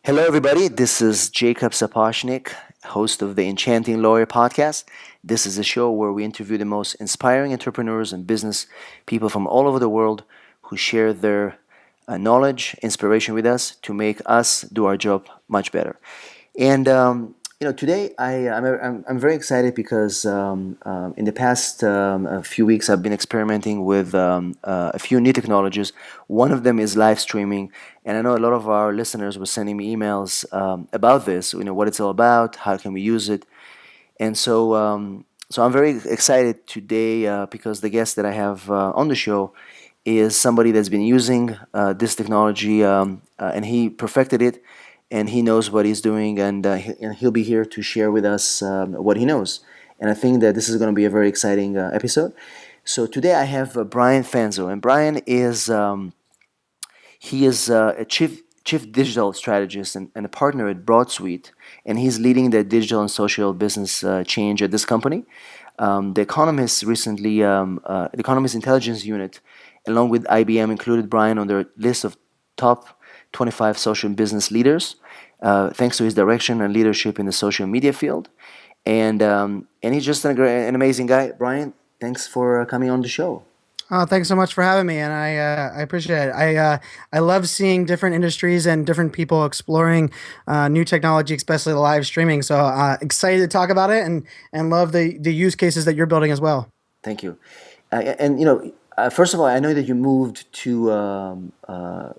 Hello, everybody. This is Jacob Sapochnik, host of the Enchanting Lawyer podcast. This is a show where we interview the most inspiring entrepreneurs and business people from all over the world who share their knowledge, inspiration with us to make us do our job much better. And today I'm very excited because in the past a few weeks I've been experimenting with a few new technologies. One of them is live streaming, and I know a lot of our listeners were sending me emails about this. What it's all about, how can we use it, and so I'm very excited today because the guest that I have on the show is somebody that's been using this technology and he perfected it and he knows what he's doing, and he'll be here to share with us what he knows. And I think that this is going to be a very exciting episode. So today I have Brian Fanzo, and Brian is he is a chief digital strategist and a partner at Broadsuite, and he's leading the digital and social business change at this company. The Economist recently, the Economist Intelligence Unit, along with IBM, included Brian on their list of top 25 social business leaders, thanks to his direction and leadership in the social media field. And he's just an amazing guy. Brian, thanks for coming on the show. Oh, thanks so much for having me, and I appreciate it. I love seeing different industries and different people exploring new technology, especially the live streaming. So excited to talk about it, and love the use cases that you're building as well. Thank you. First of all, I know that you moved to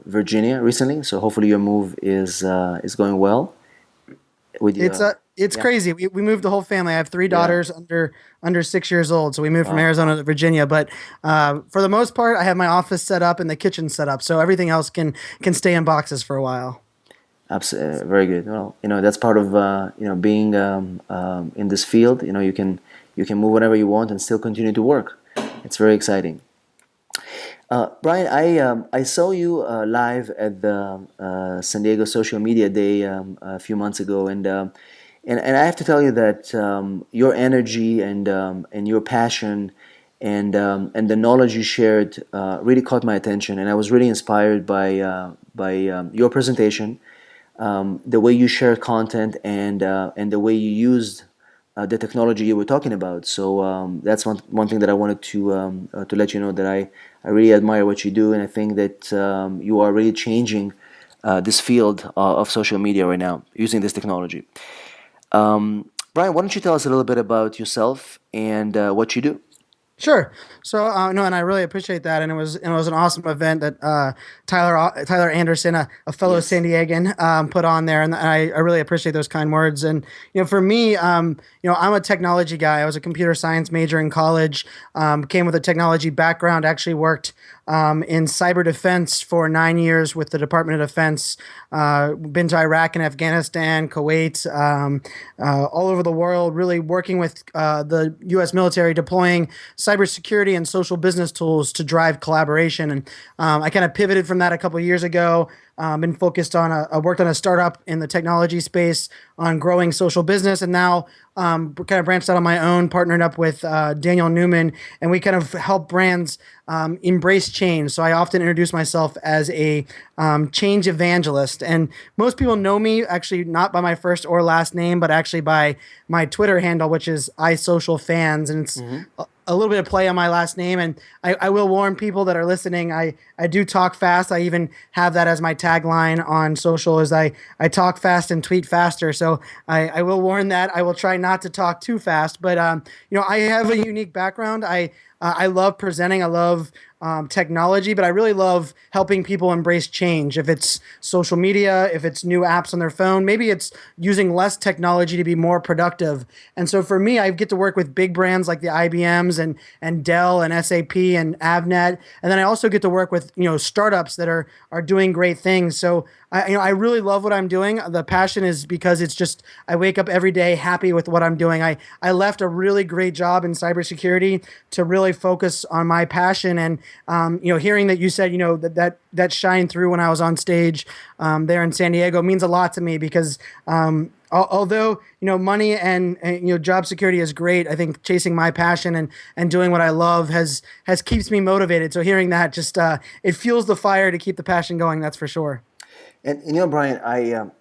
Virginia recently, so hopefully your move is going well. With you, It's yeah, crazy. We moved the whole family. I have three yeah. daughters under 6 years old, so we moved from Wow. Arizona to Virginia. But for the most part, I have my office set up and the kitchen set up, so everything else can stay in boxes for a while. Very good. Well, that's part of being in this field. You can move whenever you want and still continue to work. It's very exciting. Brian, I saw you live at the San Diego Social Media Day a few months ago, and I have to tell you that your energy and your passion and the knowledge you shared really caught my attention, and I was really inspired by your presentation, the way you shared content, and the way you used the technology you were talking about. So that's one thing that I wanted to let you know, that I really admire what you do, and I think that you are really changing this field of social media right now using this technology. Brian, why don't you tell us a little bit about yourself and what you do? Sure. So no, and I really appreciate that, and it was an awesome event that Tyler Anderson, a fellow Yes. San Diegan, put on there, and I really appreciate those kind words. And for me, I'm a technology guy. I was a computer science major in college. Came with a technology background. Actually worked in cyber defense for 9 years with the Department of Defense. Been to Iraq and Afghanistan, Kuwait, all over the world, really working with the U.S. military, deploying cybersecurity and social business tools to drive collaboration. And I kind of pivoted from that a couple of years ago. Been focused on I worked on a startup in the technology space on growing social business, and now kind of branched out on my own, partnered up with Daniel Newman, and we kind of help brands embrace change. So I often introduce myself as a change evangelist, and most people know me actually not by my first or last name, but actually by my Twitter handle, which is iSocialFans, and it's Mm-hmm. a little bit of play on my last name. And I will warn people that are listening, I do talk fast. I even have that as my tagline on social, is I talk fast and tweet faster. So I will warn that. I will try not to talk too fast, but I have a unique background. I love presenting. I love technology, but I really love helping people embrace change. If it's social media, if it's new apps on their phone, maybe it's using less technology to be more productive. And so for me, I get to work with big brands like the IBMs and Dell and SAP and Avnet, and then I also get to work with startups that are doing great things. So I really love what I'm doing. The passion is because it's just I wake up every day happy with what I'm doing. I left a really great job in cybersecurity to really focus on my passion, and Hearing that you said, that shined through when I was on stage there in San Diego means a lot to me because although money and job security is great, I think chasing my passion and doing what I love has keeps me motivated. So hearing that just it fuels the fire to keep the passion going. That's for sure. And Brian,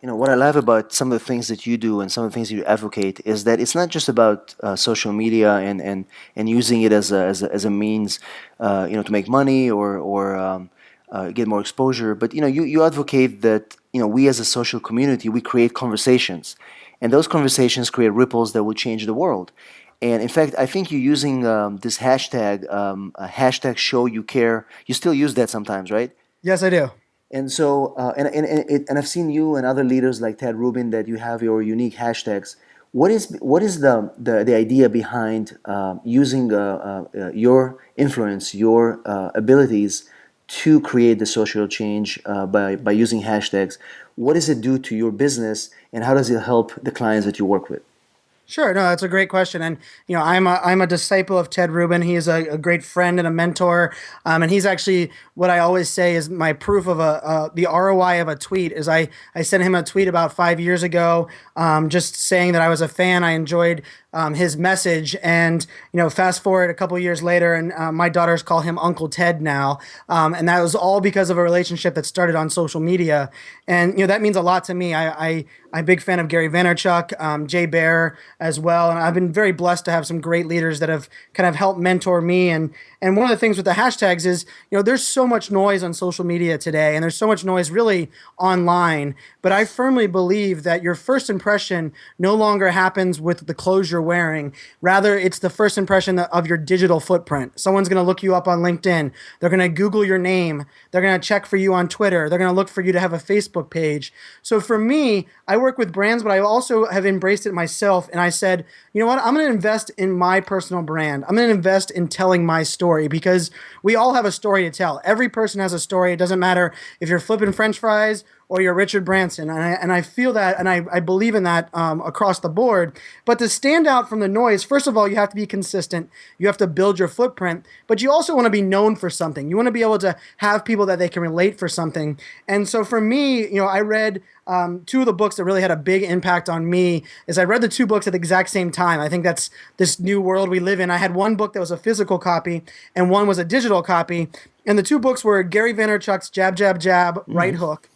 what I love about some of the things that you do and some of the things you advocate is that it's not just about social media and using it as a means, to make money or get more exposure. But you advocate that we as a social community we create conversations, and those conversations create ripples that will change the world. And in fact, I think you're using this hashtag, hashtag Show You Care. You still use that sometimes, right? Yes, I do. And so, and I've seen you and other leaders like Ted Rubin that you have your unique hashtags. What is the idea behind using your influence, your abilities to create the social change by using hashtags? What does it do to your business, and how does it help the clients that you work with? Sure, no, that's a great question, and I'm a disciple of Ted Rubin. He is a great friend and a mentor, and he's actually what I always say is my proof of the ROI of a tweet. Is I sent him a tweet about 5 years ago, just saying that I was a fan. I enjoyed his message, and fast forward a couple of years later, and my daughters call him Uncle Ted now, and that was all because of a relationship that started on social media, and that means a lot to me. I'm a big fan of Gary Vaynerchuk, Jay Baer as well, and I've been very blessed to have some great leaders that have kind of helped mentor me. And one of the things with the hashtags is, there's so much noise on social media today, and there's so much noise really online. But I firmly believe that your first impression no longer happens with the clothes you're wearing. Rather, it's the first impression of your digital footprint. Someone's going to look you up on LinkedIn. They're going to Google your name. They're going to check for you on Twitter. They're going to look for you to have a Facebook page. So for me, I work with brands, but I also have embraced it myself. And I said, you know what? I'm going to invest in my personal brand. I'm going to invest in telling my story because we all have a story to tell. Every person has a story. It doesn't matter if you're flipping French fries or you're Richard Branson. And I feel that, and I believe in that across the board. But to stand out from the noise, first of all, you have to be consistent. You have to build your footprint, but you also want to be known for something. You want to be able to have people that they can relate for something. And so for me, I read two of the books that really had a big impact on me is I read the two books at the exact same time. I think that's this new world we live in. I had one book that was a physical copy and one was a digital copy. And the two books were Gary Vaynerchuk's Jab, Jab, Jab, Right Hook,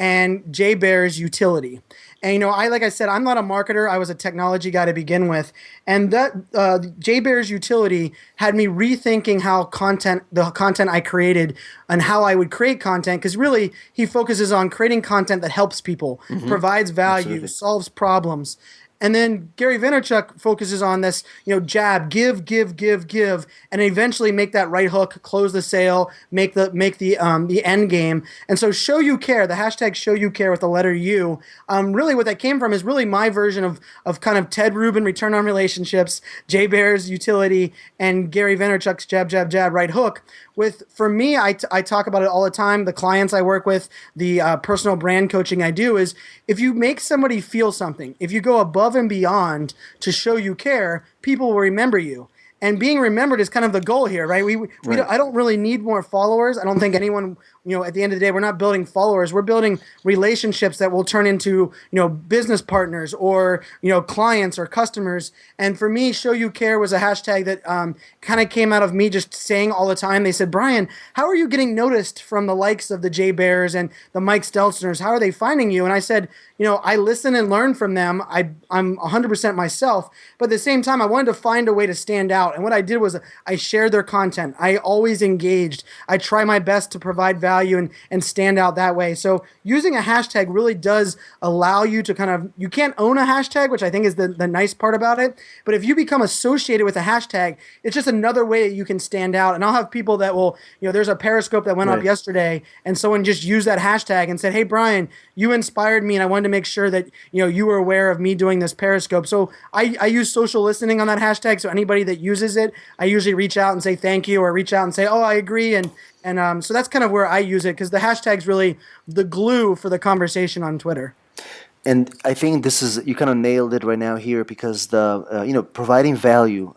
and Jay Baer's Utility. And like I said, I'm not a marketer. I was a technology guy to begin with, and that Jay Baer's Utility had me rethinking how the content I created, and how I would create content. Because really, he focuses on creating content that helps people, provides value, Absolutely. solves problems. And then Gary Vaynerchuk focuses on this, jab, give, and eventually make that right hook, close the sale, make the end game. And so Show You Care, the hashtag Show You Care with the letter U, really what that came from is really my version of kind of Ted Rubin, Return on Relationships, Jay Baer's Utility, and Gary Vaynerchuk's Jab, Jab, Jab, Right Hook. For me, I talk about it all the time. The clients I work with, the personal brand coaching I do is if you make somebody feel something, if you go above and beyond to show you care, people will remember you. And being remembered is kind of the goal here, right? I don't really need more followers. I don't think anyone, at the end of the day, we're not building followers. We're building relationships that will turn into, business partners or, clients or customers. And for me, Show You Care was a hashtag that kind of came out of me just saying all the time. They said, Brian, how are you getting noticed from the likes of the Jay Bears and the Mike Stelzners? How are they finding you? And I said, I listen and learn from them. I'm 100% myself. But at the same time, I wanted to find a way to stand out. And what I did was I shared their content. I always engaged. I try my best to provide value and stand out that way. So using a hashtag really does allow you to you can't own a hashtag, which I think is the nice part about it. But if you become associated with a hashtag, it's just another way that you can stand out. And I'll have people that will, there's a Periscope that went up yesterday and someone just used that hashtag and said, hey, Brian, you inspired me and I wanted to make sure that, you were aware of me doing this Periscope. So I use social listening on that hashtag. So anybody that uses it, I usually reach out and say thank you or reach out and say, oh, I agree. So that's kind of where I use it because the hashtag's really the glue for the conversation on Twitter. And I think this is, you kind of nailed it right now here, because the providing value,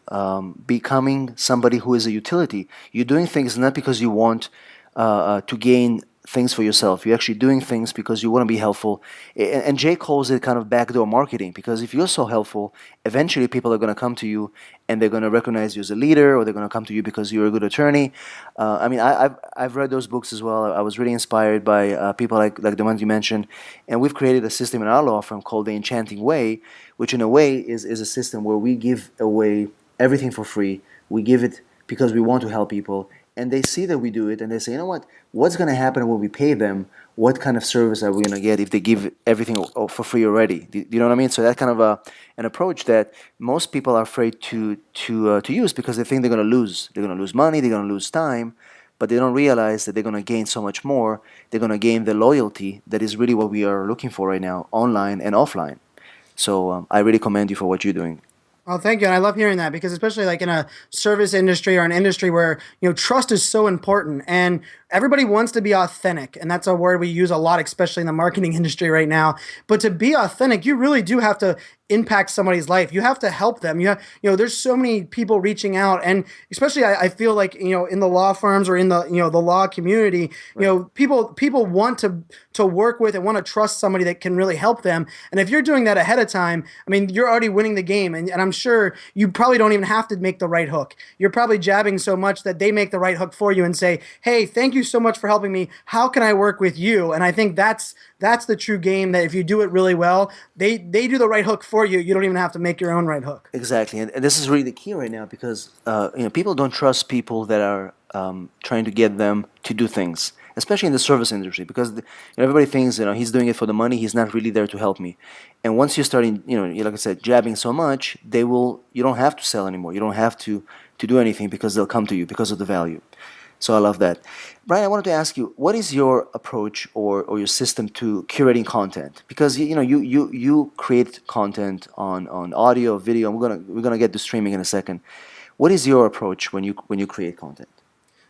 becoming somebody who is a utility. You're doing things not because you want to gain things for yourself. You're actually doing things because you want to be helpful. And Jay calls it kind of backdoor marketing, because if you're so helpful, eventually people are going to come to you and they're going to recognize you as a leader, or they're going to come to you because you're a good attorney. I mean, I've read those books as well. I was really inspired by people like the ones you mentioned, and we've created a system in our law firm called the Enchanting Way, which in a way is a system where we give away everything for free. We give it because we want to help people, and they see that we do it, and they say, you know what? What's going to happen when we pay them? What kind of service are we going to get if they give everything for free already? Do you know what I mean? So that kind of an approach that most people are afraid to use, because they think they're going to lose. They're going to lose money. They're going to lose time, but they don't realize that they're going to gain so much more. They're going to gain the loyalty that is really what we are looking for right now, online and offline. So I really commend you for what you're doing. Oh, thank you. And I love hearing that, because especially like in a service industry or an industry where, trust is so important, and everybody wants to be authentic. And that's a word we use a lot, especially in the marketing industry right now. But to be authentic, you really do have to impact somebody's life. You have to help them. There's so many people reaching out, and especially I feel like, in the law firms or in the, the law community, people want to work with and want to trust somebody that can really help them. And if you're doing that ahead of time, I mean, you're already winning the game. And I'm sure you probably don't even have to make the right hook. You're probably jabbing so much that they make the right hook for you and say, hey, thank you so much for helping me. How can I work with you? And I think that's the true game, that if you do it really well, they do the right hook for you. You don't even have to make your own right hook. Exactly, and this is really the key right now, because people don't trust people that are trying to get them to do things, especially in the service industry, because everybody thinks he's doing it for the money. He's not really there to help me. And once you're starting, like I said, jabbing so much, you don't have to sell anymore. You don't have to do anything, because they'll come to you because of the value. So I love that. Brian, I wanted to ask you, what is your approach or your system to curating content? Because you create content on audio, video. And we're gonna get to streaming in a second. What is your approach when you create content?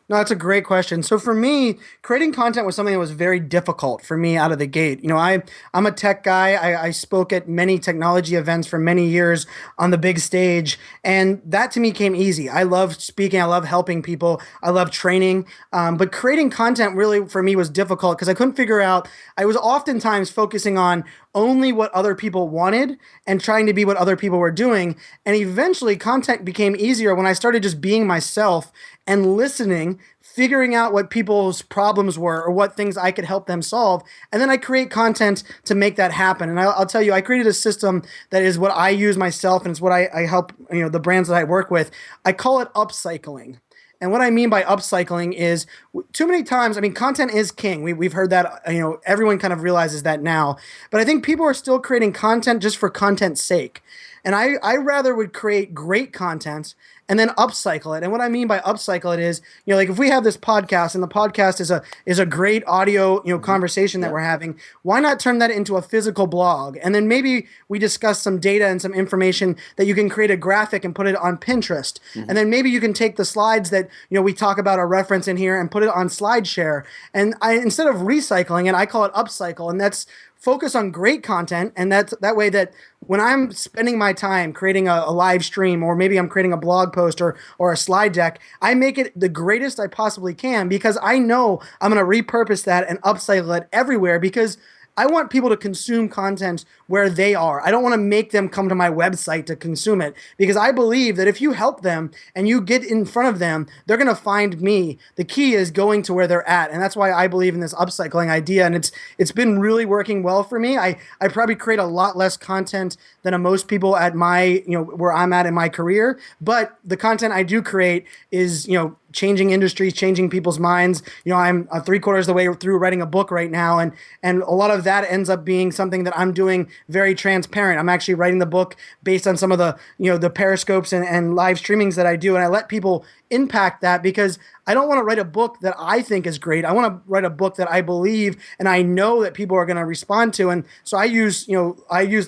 No, that's a great question. So for me, creating content was something that was very difficult for me out of the gate. I'm a tech guy. I spoke at many technology events for many years on the big stage, and that to me came easy. I love speaking. I love helping people. I love training. But creating content really for me was difficult, because I couldn't figure out. I was oftentimes focusing on only what other people wanted and trying to be what other people were doing. And eventually, content became easier when I started just being myself and listening, figuring out what people's problems were or what things I could help them solve. And then I create content to make that happen. And I'll tell you, I created a system that is what I use myself, and it's what I help the brands that I work with. I call it upcycling. And what I mean by upcycling is, too many times, I mean, content is king. We've heard that, everyone kind of realizes that now. But I think people are still creating content just for content's sake. And I rather would create great content and then upcycle it. And what I mean by upcycle it is, like if we have this podcast, and the podcast is a great audio, conversation that we're having, why not turn that into a physical blog? And then maybe we discuss some data and some information that you can create a graphic and put it on Pinterest. And then maybe you can take the slides that, we talk about or reference in here and put it on SlideShare. And instead of recycling it, I call it upcycle. And that's focus on great content, and that way that when I'm spending my time creating a live stream, or maybe I'm creating a blog post or a slide deck, I make it the greatest I possibly can, because I know I'm going to repurpose that and upcycle it everywhere, because I want people to consume content where they are. I don't want to make them come to my website to consume it, because I believe that if you help them and you get in front of them, they're going to find me. The key is going to where they're at. And that's why I believe in this upcycling idea. And it's been really working well for me. I probably create a lot less content than most people at my, where I'm at in my career. But the content I do create is, changing industries, changing people's minds. I'm 3/4 of the way through writing a book right now, and a lot of that ends up being something that I'm doing very transparent. I'm actually writing the book based on some of the the periscopes and live streamings that I do, and I let people impact that, because I don't want to write a book that I think is great. I want to write a book that I believe and I know that people are going to respond to. And so I use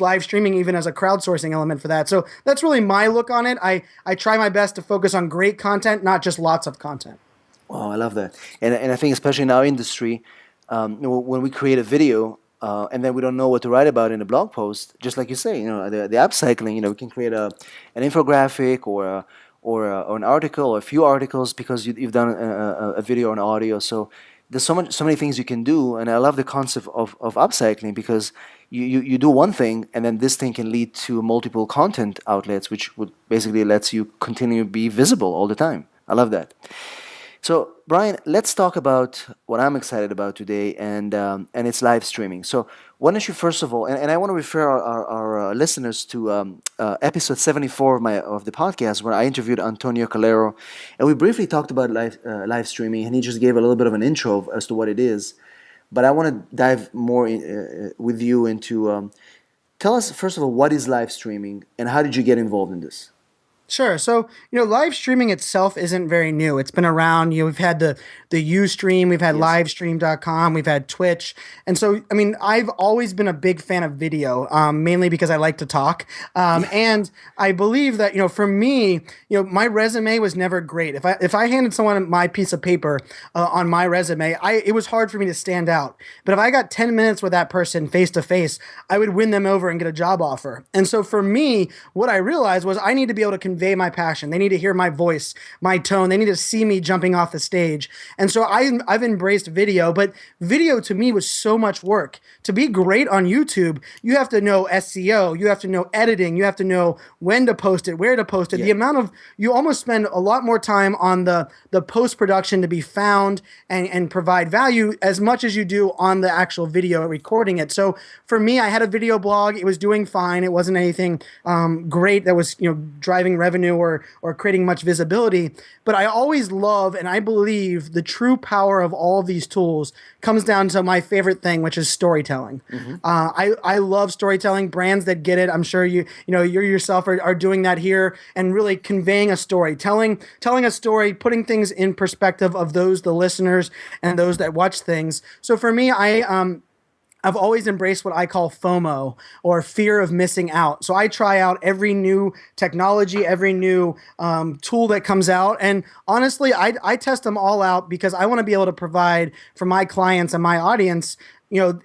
live streaming even as a crowdsourcing element for that. So that's really my look on it. I try my best to focus on great content, not just lots of content. Wow, I love that. And I think especially in our industry, when we create a video, and then we don't know what to write about in a blog post. Just like you say, the upcycling. We can create an infographic or an article or a few articles because you've done a video or an audio. So there's so many things you can do, and I love the concept of upcycling because you do one thing, and then this thing can lead to multiple content outlets, which would basically lets you continue to be visible all the time. I love that. So, Brian, let's talk about what I'm excited about today, and it's live streaming. So, why don't you first of all, and I want to refer our listeners to episode 74 of the podcast where I interviewed Antonio Calero, and we briefly talked about live streaming, and he just gave a little bit of an intro as to what it is. But I want to dive more with you into tell us first of all what is live streaming and how did you get involved in this? Sure. So, live streaming itself isn't very new. It's been around. We've had the Ustream, we've had Yes. livestream.com, we've had Twitch. And so, I mean, I've always been a big fan of video, mainly because I like to talk. And I believe that, for me, my resume was never great. If I handed someone my piece of paper on my resume, it was hard for me to stand out. But if I got 10 minutes with that person face to face, I would win them over and get a job offer. And so for me, what I realized was I need to be able to convey my passion. They need to hear my voice, my tone. They need to see me jumping off the stage. And so I've embraced video, but video to me was so much work. To be great on YouTube, you have to know SEO, you have to know editing, you have to know when to post it, where to post it. Yeah. You almost spend a lot more time on the post-production to be found and provide value as much as you do on the actual video recording it. So for me, I had a video blog. It was doing fine. It wasn't anything great that was, driving revenue or creating much visibility. But I always love and I believe the true power of all of these tools comes down to my favorite thing, which is storytelling. Mm-hmm. I love storytelling. Brands that get it, I'm sure you yourself are doing that here and really conveying a story, telling a story, putting things in perspective of the listeners and those that watch things. So for me, I've always embraced what I call FOMO, or fear of missing out. So I try out every new technology, every new tool that comes out. And honestly, I test them all out because I want to be able to provide for my clients and my audience,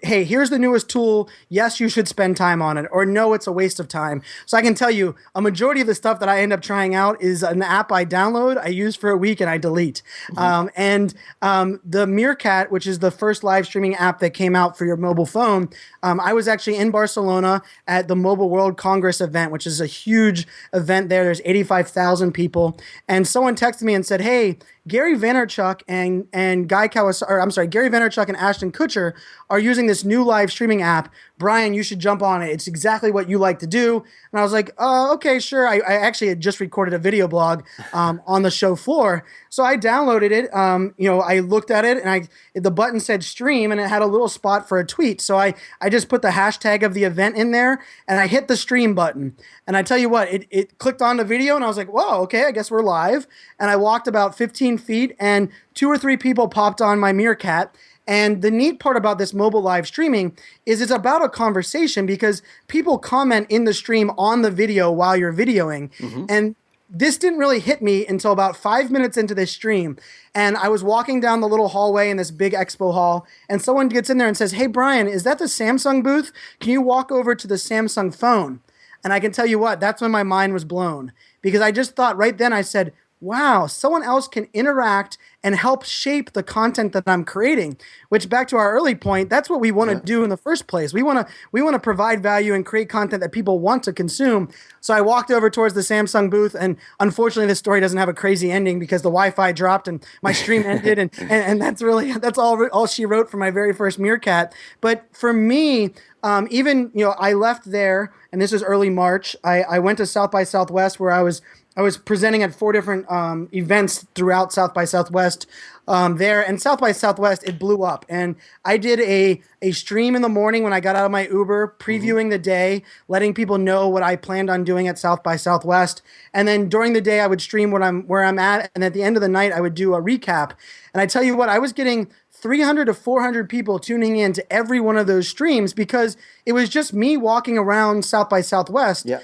hey, here's the newest tool. Yes, you should spend time on it, or no, it's a waste of time. So I can tell you a majority of the stuff that I end up trying out is an app I download, I use for a week, and I delete. Mm-hmm. The Meerkat, which is the first live streaming app that came out for your mobile phone, I was actually in Barcelona at the Mobile World Congress event, which is a huge event there. There's 85,000 people. And someone texted me and said, hey, Gary Vaynerchuk and Gary Vaynerchuk and Ashton Kutcher are using this new live streaming app. Brian, you should jump on it. It's exactly what you like to do. And I was like, okay, sure. I actually had just recorded a video blog on the show floor. So I downloaded it. I looked at it and the button said stream and it had a little spot for a tweet. So I just put the hashtag of the event in there and I hit the stream button. And I tell you what, it clicked on the video and I was like, whoa, okay, I guess we're live. And I walked about 15 feet and 2 or 3 people popped on my Meerkat. And the neat part about this mobile live streaming is it's about a conversation because people comment in the stream on the video while you're videoing. Mm-hmm. And this didn't really hit me until about 5 minutes into this stream. And I was walking down the little hallway in this big expo hall, and someone gets in there and says, hey, Brian, is that the Samsung booth? Can you walk over to the Samsung phone? And I can tell you what, that's when my mind was blown. Because I just thought right then, I said, wow, someone else can interact and help shape the content that I'm creating, which back to our early point, that's what we want to do in the first place. We want to provide value and create content that people want to consume. So I walked over towards the Samsung booth, and unfortunately this story doesn't have a crazy ending because the Wi-Fi dropped and my stream ended, and that's all she wrote for my very first Meerkat. But for me, I left there, and this is early March. I went to South by Southwest where I was presenting at 4 different events throughout South by Southwest there. And South by Southwest, it blew up. And I did a stream in the morning when I got out of my Uber, previewing the day, letting people know what I planned on doing at South by Southwest. And then during the day, I would stream where I'm at. And at the end of the night, I would do a recap. And I tell you what, I was getting 300 to 400 people tuning in to every one of those streams because it was just me walking around South by Southwest. Yeah.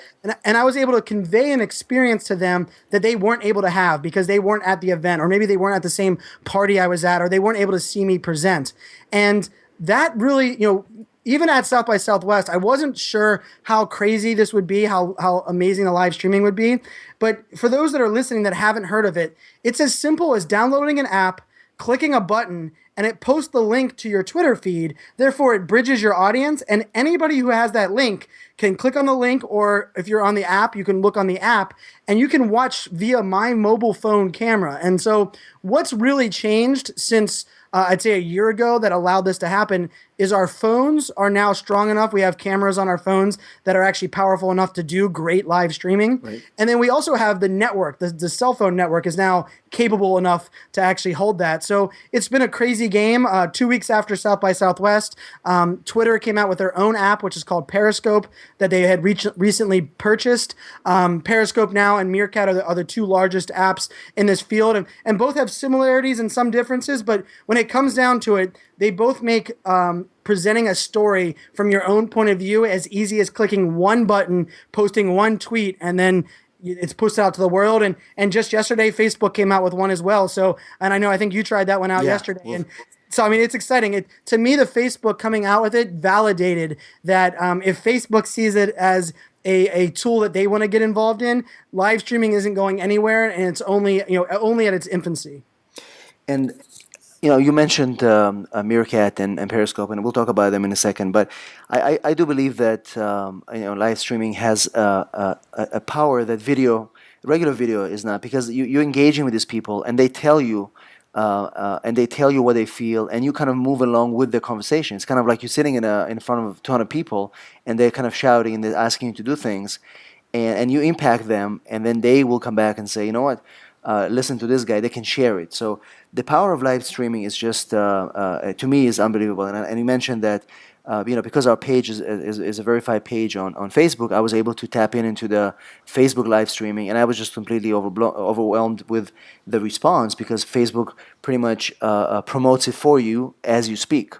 And I was able to convey an experience to them that they weren't able to have because they weren't at the event, or maybe they weren't at the same party I was at, or they weren't able to see me present. And that really, even at South by Southwest, I wasn't sure how crazy this would be, how amazing the live streaming would be. But for those that are listening that haven't heard of it, it's as simple as downloading an app, clicking a button, and it posts the link to your Twitter feed. Therefore, it bridges your audience, and anybody who has that link can click on the link, or if you're on the app, you can look on the app, and you can watch via my mobile phone camera. And so what's really changed since I'd say a year ago that allowed this to happen is our phones are now strong enough. We have cameras on our phones that are actually powerful enough to do great live streaming. Right. And then we also have the network. The cell phone network is now capable enough to actually hold that. So it's been a crazy game. 2 weeks after South by Southwest, Twitter came out with their own app, which is called Periscope, that they had recently purchased. Periscope now and Meerkat are the two largest apps in this field. And both have similarities and some differences. But when it comes down to it, they both make presenting a story from your own point of view as easy as clicking one button, posting one tweet, and then it's pushed out to the world. And just yesterday, Facebook came out with one as well. So, and I think you tried that one out yesterday. Well, and so, I mean, it's exciting. To me, the Facebook coming out with it validated that if Facebook sees it as a tool that they want to get involved in, live streaming isn't going anywhere, and it's only at its infancy. And you mentioned Meerkat and Periscope, and we'll talk about them in a second. But I do believe that live streaming has a power that regular video is not, because you're engaging with these people, and they tell you what they feel, and you kind of move along with the conversation. It's kind of like you're sitting in front of 200 people, and they're kind of shouting and they're asking you to do things, and you impact them, and then they will come back and say, you know what? Listen to this guy. They can share it. So the power of live streaming is just to me is unbelievable. And you mentioned that because our page is a verified page on Facebook, I was able to tap into the Facebook live streaming, and I was just completely overwhelmed with the response, because Facebook pretty much promotes it for you as you speak.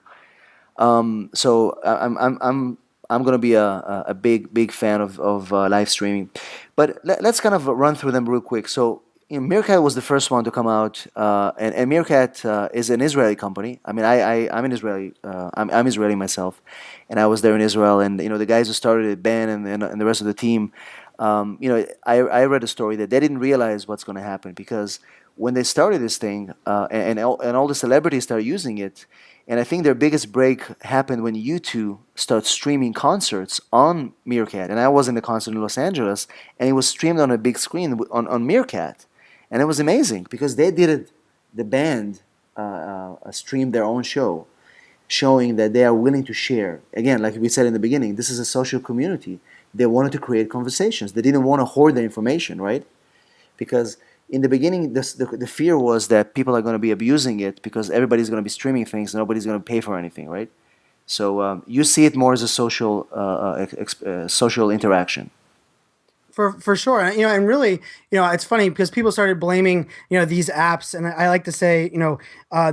So I'm going to be a big fan of live streaming, but let's kind of run through them real quick. So Meerkat was the first one to come out, and Meerkat is an Israeli company. I mean, I'm an Israeli. I'm Israeli myself, and I was there in Israel. And the guys who started it, Ben and the rest of the team, I read a story that they didn't realize what's going to happen, because when they started this thing, and all the celebrities started using it, and I think their biggest break happened when U2 started streaming concerts on Meerkat. And I was in the concert in Los Angeles, and it was streamed on a big screen on Meerkat. And it was amazing, because they did it, the band streamed their own show, showing that they are willing to share. Again, like we said in the beginning, this is a social community. They wanted to create conversations. They didn't want to hoard the information, right? Because in the beginning, the fear was that people are going to be abusing it, because everybody's going to be streaming things and nobody's going to pay for anything, right? So you see it more as a social interaction. For sure. And really, it's funny because people started blaming, these apps. And I like to say,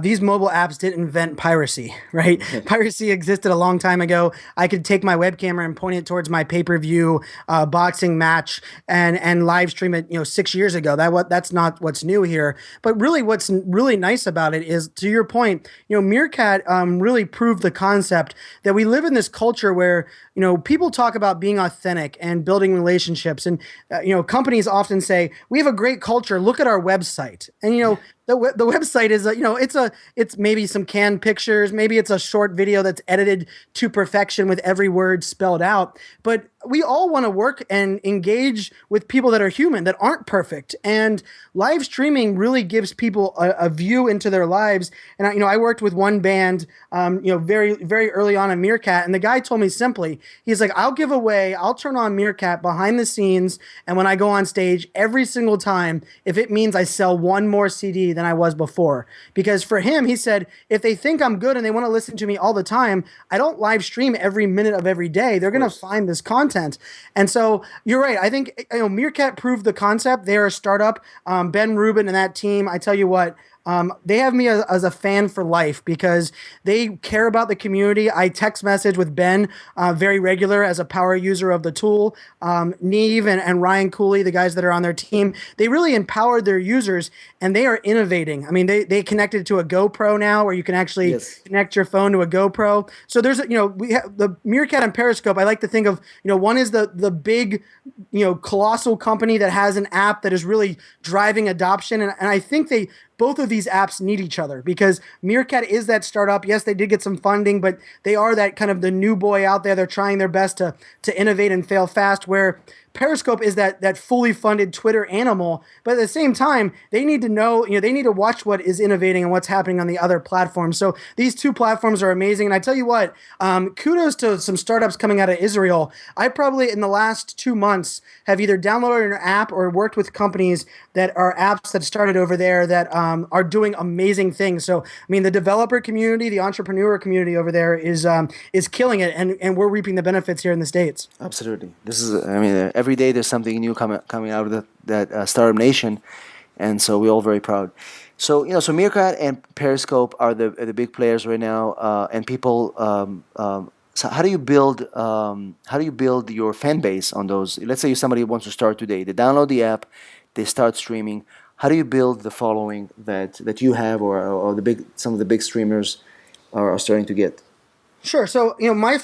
these mobile apps didn't invent piracy, right? Piracy existed a long time ago. I could take my web camera and point it towards my pay-per-view boxing match and live stream it, 6 years ago. That's not what's new here. But really, what's really nice about it is, to your point, Meerkat really proved the concept that we live in this culture where, people talk about being authentic and building relationships. And, companies often say, we have a great culture. Look at our website. And, the website is, it's maybe some canned pictures. Maybe it's a short video that's edited to perfection with every word spelled out. But we all want to work and engage with people that are human, that aren't perfect. And live streaming really gives people a view into their lives. And I worked with one band, very, very early on in Meerkat. And the guy told me simply, he's like, I'll turn on Meerkat behind the scenes. And when I go on stage every single time, if it means I sell one more CD than I was before. Because for him, he said, if they think I'm good and they want to listen to me all the time, I don't live stream every minute of every day. They're going to find this content. And so you're right. I think Meerkat proved the concept. They're a startup. Ben Rubin and that team, I tell you what, they have me as a fan for life because they care about the community. I text message with Ben very regular as a power user of the tool. Neve and Ryan Cooley, the guys that are on their team, they really empowered their users and they are innovating. I mean, they connected to a GoPro now where you can actually Yes. connect your phone to a GoPro. So there's, we have the Meerkat and Periscope. I like to think of, one is the big, colossal company that has an app that is really driving adoption. And I think both of these apps need each other because Meerkat is that startup. Yes, they did get some funding, but they are that kind of the new boy out there. They're trying their best to innovate and fail fast, where Periscope is that fully funded Twitter animal, but at the same time, they need to know, they need to watch what is innovating and what's happening on the other platforms. So these two platforms are amazing. And I tell you what, kudos to some startups coming out of Israel. I probably in the last 2 months have either downloaded an app or worked with companies that are apps that started over there that are doing amazing things. So, I mean, the developer community, the entrepreneur community over there is killing it, and we're reaping the benefits here in the States. Absolutely. This is, I mean, every day there's something new coming out of that startup nation, and so we're all very proud. So so Meerkat and Periscope are the big players right now, and people. So how do you build your fan base on those? Let's say somebody wants to start today. They download the app, they start streaming. How do you build the following that you have, or some of the big streamers are starting to get? Sure. So, my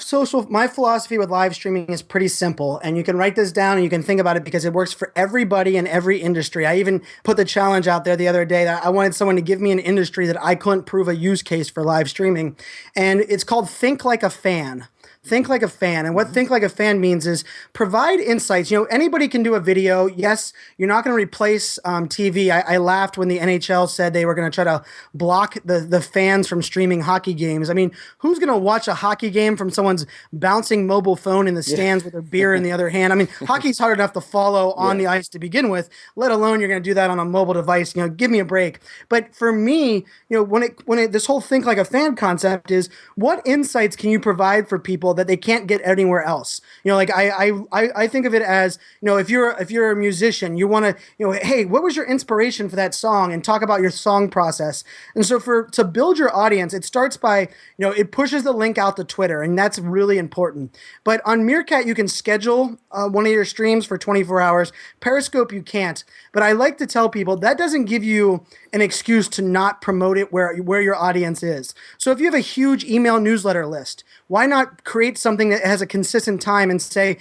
philosophy with live streaming is pretty simple, and you can write this down and you can think about it because it works for everybody in every industry. I even put the challenge out there the other day that I wanted someone to give me an industry that I couldn't prove a use case for live streaming, and it's called Think Like a Fan. Think like a fan. And what think like a fan means is provide insights. Anybody can do a video. Yes, you're not going to replace TV. I laughed when the NHL said they were going to try to block the fans from streaming hockey games. I mean, who's going to watch a hockey game from someone's bouncing mobile phone in the stands with their beer in the other hand? I mean, hockey's hard enough to follow on the ice to begin with, let alone you're going to do that on a mobile device. Give me a break. But for me, when this whole think like a fan concept is what insights can you provide for people that they can't get anywhere else. Like I think of it as, if you're a musician, you want to, hey, what was your inspiration for that song, and talk about your song process. And so to build your audience, it starts by, it pushes the link out to Twitter, and that's really important. But on Meerkat, you can schedule one of your streams for 24 hours. Periscope, you can't. But I like to tell people that doesn't give you an excuse to not promote it where your audience is. So if you have a huge email newsletter list, why not create something that has a consistent time and say,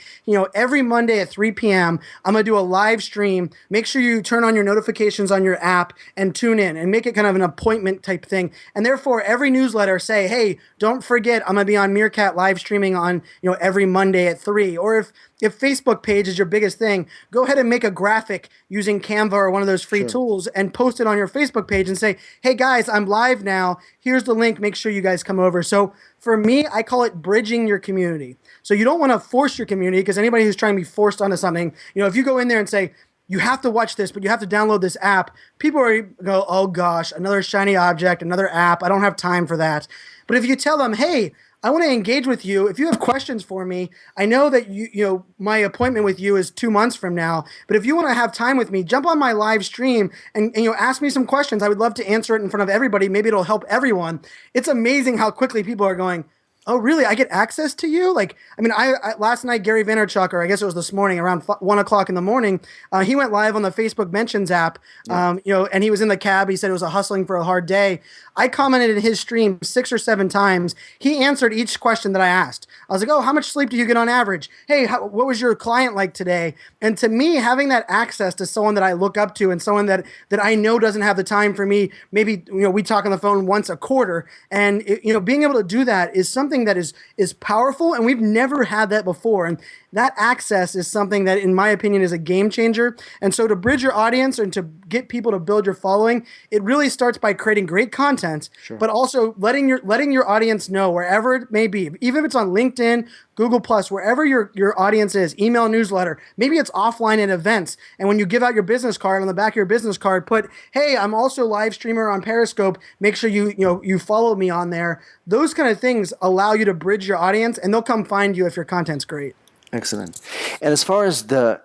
every Monday at 3 p.m., I'm going to do a live stream. Make sure you turn on your notifications on your app and tune in, and make it kind of an appointment type thing. And therefore, every newsletter say, hey, don't forget, I'm going to be on Meerkat live streaming on, every Monday at 3. Or if Facebook page is your biggest thing, go ahead and make a graphic using Canva or one of those free tools and post it on your Facebook page and say, hey guys, I'm live now. Here's the link. Make sure you guys come over. So for me, I call it bridging your community. So you don't want to force your community, because anybody who's trying to be forced onto something, if you go in there and say, you have to watch this, but you have to download this app, people are go, oh gosh, another shiny object, another app. I don't have time for that. But if you tell them, hey, I want to engage with you. If you have questions for me, I know that my appointment with you is 2 months from now. But if you want to have time with me, jump on my live stream and ask me some questions. I would love to answer it in front of everybody. Maybe it'll help everyone. It's amazing how quickly people are going, oh, really? I get access to you? I last night, Gary Vaynerchuk, or I guess it was this morning, around 1 o'clock in the morning, he went live on the Facebook Mentions app, and he was in the cab. He said it was hustling for a hard day. I commented in his stream 6 or 7 times. He answered each question that I asked. I was like, oh, how much sleep do you get on average? Hey, what was your client like today? And to me, having that access to someone that I look up to and someone that I know doesn't have the time for me, maybe, we talk on the phone once a quarter, and, being able to do that is something that is powerful, and we've never had that before. And that access is something that, in my opinion, is a game changer. And so to bridge your audience and to get people to build your following, it really starts by creating great content, but also letting your audience know wherever it may be, even if it's on LinkedIn, Google Plus, wherever your audience is, email newsletter, maybe it's offline at events. And when you give out your business card, on the back of your business card, put, hey, I'm also a live streamer on Periscope. Make sure you follow me on there. Those kind of things allow you to bridge your audience, and they'll come find you if your content's great. Excellent. And as far as the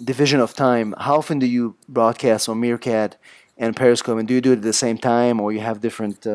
division of time, how often do you broadcast on Meerkat, and Periscope? And do you do it at the same time, or you have different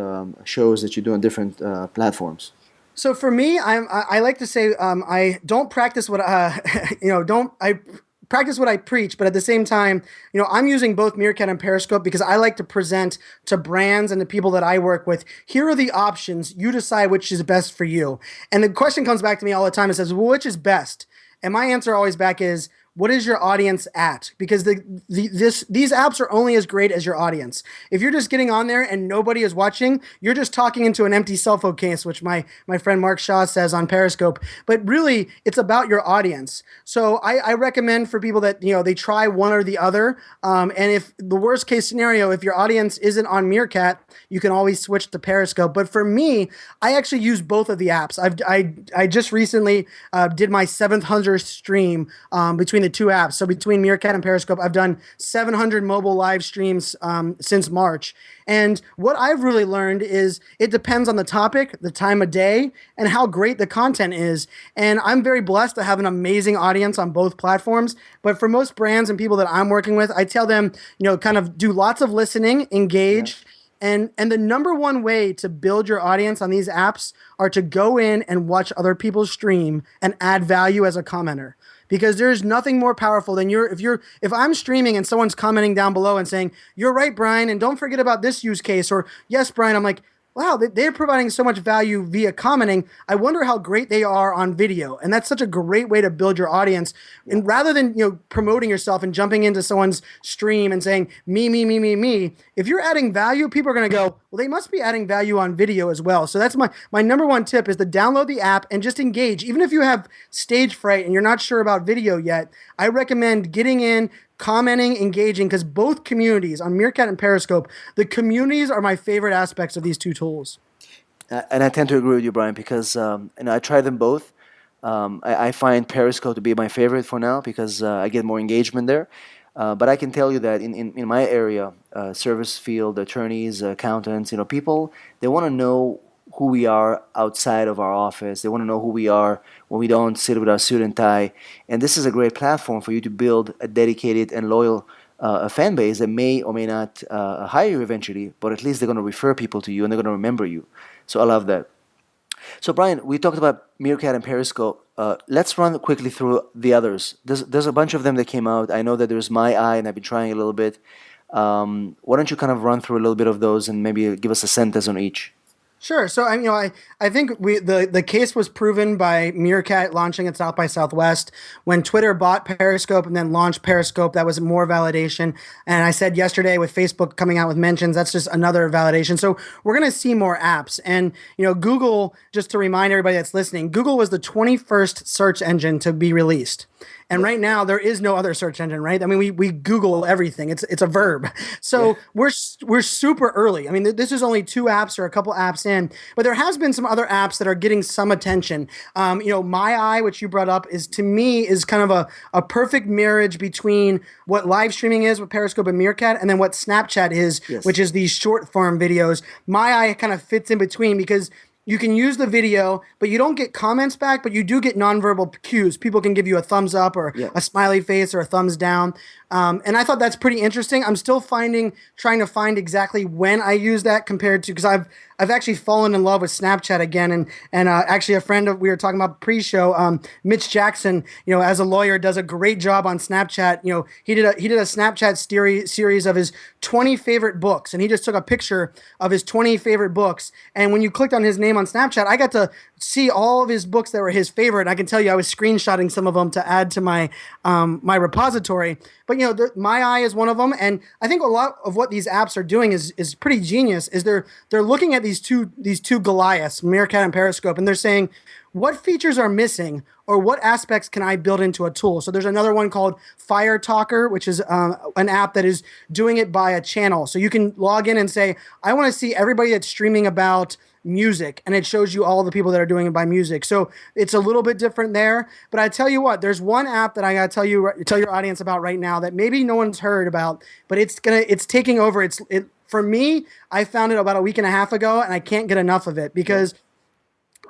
shows that you do on different platforms? So for me, I like to say I don't practice what don't I practice what I preach, but at the same time, I'm using both Meerkat and Periscope because I like to present to brands and the people that I work with. Here are the options. You decide which is best for you. And the question comes back to me all the time and says, well, which is best? And my answer always back is, what is your audience at? Because these apps are only as great as your audience. If you're just getting on there and nobody is watching, you're just talking into an empty cell phone case, which my friend Mark Shaw says on Periscope. But really, it's about your audience. So I recommend for people that they try one or the other. And if the worst case scenario, if your audience isn't on Meerkat, you can always switch to Periscope. But for me, I actually use both of the apps. I just recently did my 700th stream between the two apps. So between Meerkat and Periscope, I've done 700 mobile live streams since March. And what I've really learned is it depends on the topic, the time of day, and how great the content is. And I'm very blessed to have an amazing audience on both platforms. But for most brands and people that I'm working with, I tell them, kind of do lots of listening, engage. Yeah. And the number one way to build your audience on these apps are to go in and watch other people stream and add value as a commenter. Because there's nothing more powerful than if I'm streaming and someone's commenting down below and saying, "You're right, Brian, and don't forget about this use case," or "Yes, Brian," I'm like, wow, they're providing so much value via commenting. I wonder how great they are on video. And that's such a great way to build your audience. And rather than, promoting yourself and jumping into someone's stream and saying, me, me, me, me, me, if you're adding value, people are going to go, well, they must be adding value on video as well. So that's my number one tip is to download the app and just engage. Even if you have stage fright and you're not sure about video yet, I recommend getting in, commenting, engaging, because both communities on Meerkat and Periscope, the communities are my favorite aspects of these two tools. And I tend to agree with you, Brian, because I try them both. I find Periscope to be my favorite for now because I get more engagement there. But I can tell you that in my area, service field, attorneys, accountants, people, they want to know who we are outside of our office. They want to know who we are when we don't sit with our suit and tie. And this is a great platform for you to build a dedicated and loyal fan base that may or may not hire you eventually, but at least they're going to refer people to you and they're going to remember you. So I love that. So Brian, we talked about Meerkat and Periscope. Let's run quickly through the others. There's a bunch of them that came out. I know that there's My Eye, and I've been trying a little bit. Why don't you kind of run through a little bit of those and maybe give us a sentence on each? Sure. So I think the case was proven by Meerkat launching at South by Southwest. When Twitter bought Periscope and then launched Periscope, that was more validation. And I said yesterday with Facebook coming out with mentions, that's just another validation. So we're going to see more apps. And Google, just to remind everybody that's listening, Google was the 21st search engine to be released. And right now there is no other search engine, right? I mean, we Google everything. It's a verb. So we're super early. I mean, this is only 2 apps or a couple apps in, but there has been some other apps that are getting some attention. My Eye, which you brought up, is to me is kind of a perfect marriage between what live streaming is with Periscope and Meerkat, and then what Snapchat is, which is these short form videos. My Eye kind of fits in between because you can use the video, but you don't get comments back, but you do get nonverbal cues. People can give you a thumbs up or a smiley face or a thumbs down. And I thought that's pretty interesting. I'm still trying to find exactly when I use that compared to, because I've actually fallen in love with Snapchat again. And actually a friend we were talking about pre-show, Mitch Jackson, as a lawyer does a great job on Snapchat. He did a Snapchat series of his 20 favorite books. And he just took a picture of his 20 favorite books. And when you clicked on his name on Snapchat, I got to see all of his books that were his favorite. And I can tell you, I was screenshotting some of them to add to my repository. But My Eye is one of them, and I think a lot of what these apps are doing is pretty genius. Is they're looking at these two Goliaths, Meerkat and Periscope, and they're saying, what features are missing, or what aspects can I build into a tool? So there's another one called Fire Talker, which is an app that is doing it by a channel. So you can log in and say, I want to see everybody that's streaming about music, and it shows you all the people that are doing it by music. So it's a little bit different there. But I tell you what, there's one app that I gotta tell your audience about right now that maybe no one's heard about, but it's taking over. For me, I found it about a week and a half ago, and I can't get enough of it because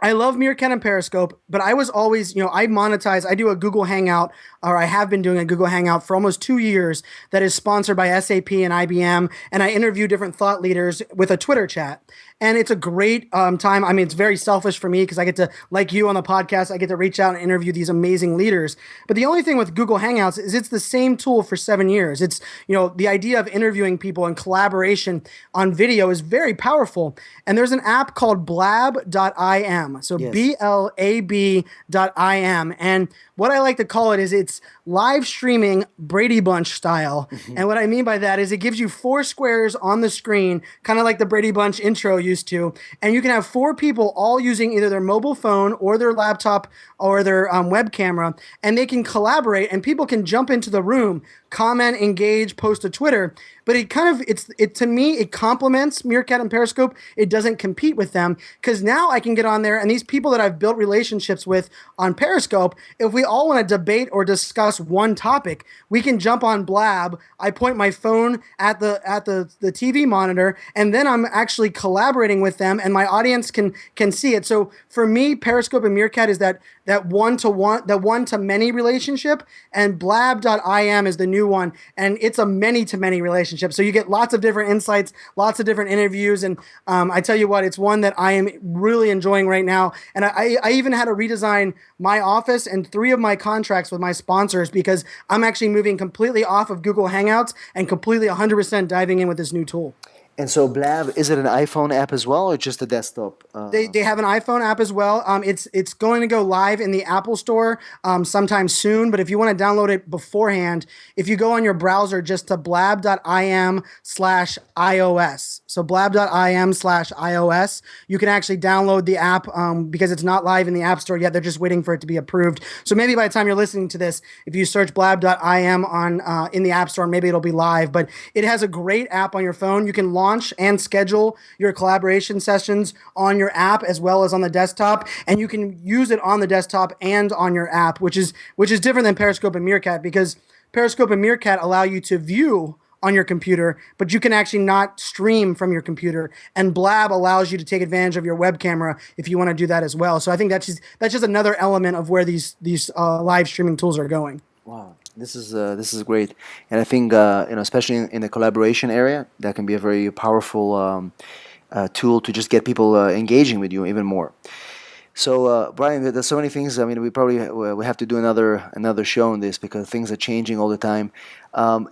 I love Meerkat and Periscope, but I was always, I monetize. I do a Google Hangout, or I have been doing a Google Hangout for almost 2 years that is sponsored by SAP and IBM. And I interview different thought leaders with a Twitter chat. And it's a great time. I mean, it's very selfish for me because I get to, like you on the podcast, I get to reach out and interview these amazing leaders. But the only thing with Google Hangouts is it's the same tool for 7 years. It's, the idea of interviewing people and collaboration on video is very powerful. And there's an app called blab.im. So Yes. blab.im. And what I like to call it is it's live streaming Brady Bunch style. And what I mean by that is it gives you four squares on the screen, kind of like the Brady Bunch intro used to. And you can have four people all using either their mobile phone or their laptop or their web camera, and they can collaborate and people can jump into the room, comment, engage, post to Twitter. But to me, it complements Meerkat and Periscope. It doesn't compete with them because now I can get on there and these people that I've built relationships with on Periscope, if we all want to debate or discuss one topic, we can jump on Blab. I point my phone at the TV monitor, and then I'm actually collaborating with them, and my audience can see it. So for me, Periscope and Meerkat is that one-to-one, the one-to-many relationship, and blab.im is the new one, and it's a many-to-many relationship. So you get lots of different insights, lots of different interviews, and I tell you what, it's one that I am really enjoying right now. And I even had to redesign my office and 3 of my contracts with my sponsors because I'm actually moving completely off of Google Hangouts and completely 100% diving in with this new tool. And so Blab, is it an iPhone app as well or just a desktop? They have an iPhone app as well. It's going to go live in the Apple Store sometime soon. But if you want to download it beforehand, if you go on your browser just to blab.im/iOS, so blab.im/iOS, you can actually download the app because it's not live in the App Store yet. They're just waiting for it to be approved. So maybe by the time you're listening to this, if you search blab.im on in the App Store, maybe it'll be live. But it has a great app on your phone. You can launch and schedule your collaboration sessions on your app as well as on the desktop, and you can use it on the desktop and on your app, which is different than Periscope and Meerkat, because Periscope and Meerkat allow you to view on your computer, but you can actually not stream from your computer. And Blab allows you to take advantage of your web camera if you want to do that as well. So I think that's just another element of where these live streaming tools are going. Wow, this is great, and I think especially in the collaboration area, that can be a very powerful tool to just get people engaging with you even more. So Brian, there's so many things. I mean, we have to do another show on this because things are changing all the time.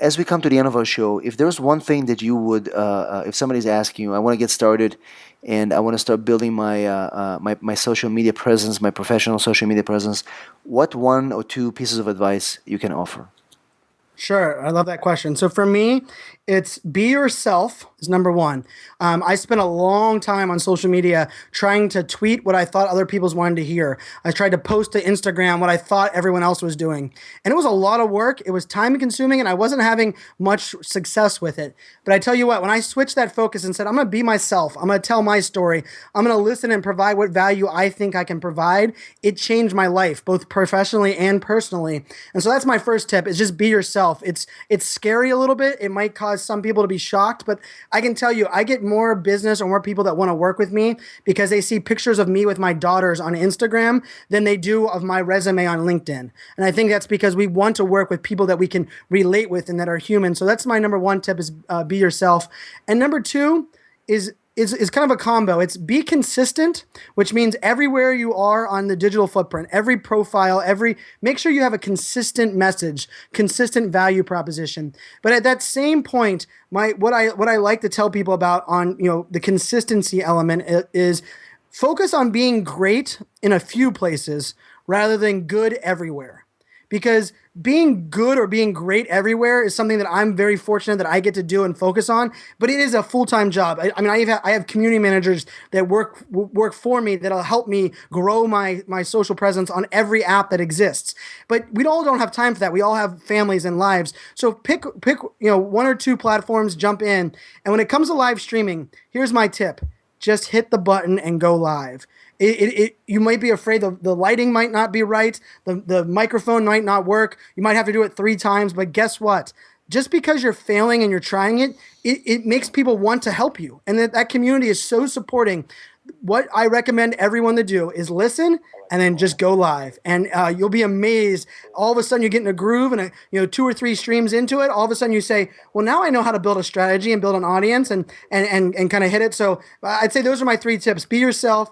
As we come to the end of our show, if there's one thing that you would, if somebody's asking you, I want to get started, and I want to start building my social media presence, my professional social media presence, what 1 or 2 pieces of advice you can offer? Sure. I love that question. So for me, it's be yourself is number one. I spent a long time on social media trying to tweet what I thought other people's wanted to hear. I tried to post to Instagram what I thought everyone else was doing. And it was a lot of work. It was time consuming and I wasn't having much success with it. But I tell you what, when I switched that focus and said, I'm going to be myself, I'm going to tell my story, I'm going to listen and provide what value I think I can provide, it changed my life, both professionally and personally. And so that's my first tip is just be yourself. It's scary a little bit. It might cause some people to be shocked, but I can tell you, I get more business or more people that want to work with me because they see pictures of me with my daughters on Instagram than they do of my resume on LinkedIn. And I think that's because we want to work with people that we can relate with and that are human. So that's my number one tip is be yourself. And number two is kind of a combo. It's be consistent, which means everywhere you are on the digital footprint, every profile, make sure you have a consistent message, consistent value proposition. But at that same point, what I like to tell people about on the consistency element is focus on being great in a few places rather than good everywhere. Because being good or being great everywhere is something that I'm very fortunate that I get to do and focus on, but it is a full-time job. I mean, I have community managers that work for me that'll help me grow my social presence on every app that exists. But we all don't have time for that. We all have families and lives. So pick 1 or 2 platforms, jump in. And when it comes to live streaming, here's my tip. Just hit the button and go live. You might be afraid the lighting might not be right, the microphone might not work, you might have to do it 3 times, but guess what? Just because you're failing and you're trying it makes people want to help you. And that community is so supporting. what I recommend everyone to do is listen and then just go live, and you'll be amazed. All of a sudden, you get in a groove, and 2 or 3 streams into it, all of a sudden you say, "Well, now I know how to build a strategy and build an audience, and kind of hit it." So I'd say those are my 3 tips: be yourself,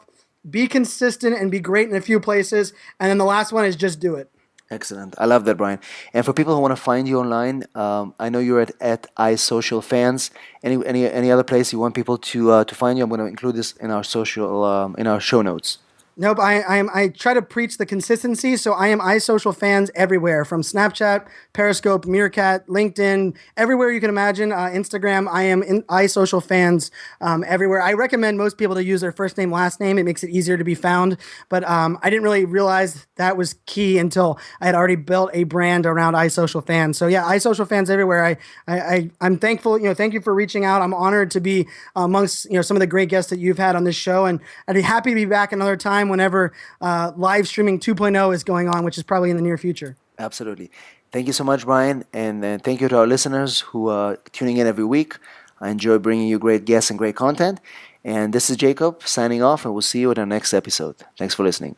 be consistent, and be great in a few places. And then the last one is just do it. Excellent. I love that, Brian. And for people who want to find you online, I know you're at iSocialFans. Any other place you want people to find you? I'm going to include this in our social in our show notes. Nope, I try to preach the consistency, so I am iSocial fans everywhere, from Snapchat, Periscope, Meerkat, LinkedIn, everywhere you can imagine. Instagram, I am in iSocial fans everywhere. I recommend most people to use their first name, last name. It makes it easier to be found. But I didn't really realize that was key until I had already built a brand around iSocial fans. So yeah, iSocial fans everywhere. I'm thankful. Thank you for reaching out. I'm honored to be amongst some of the great guests that you've had on this show, and I'd be happy to be back another time whenever live streaming 2.0 is going on, which is probably in the near future. Absolutely. Thank you so much, Brian. And thank you to our listeners who are tuning in every week. I enjoy bringing you great guests and great content. And this is Jacob signing off, and we'll see you at our next episode. Thanks for listening.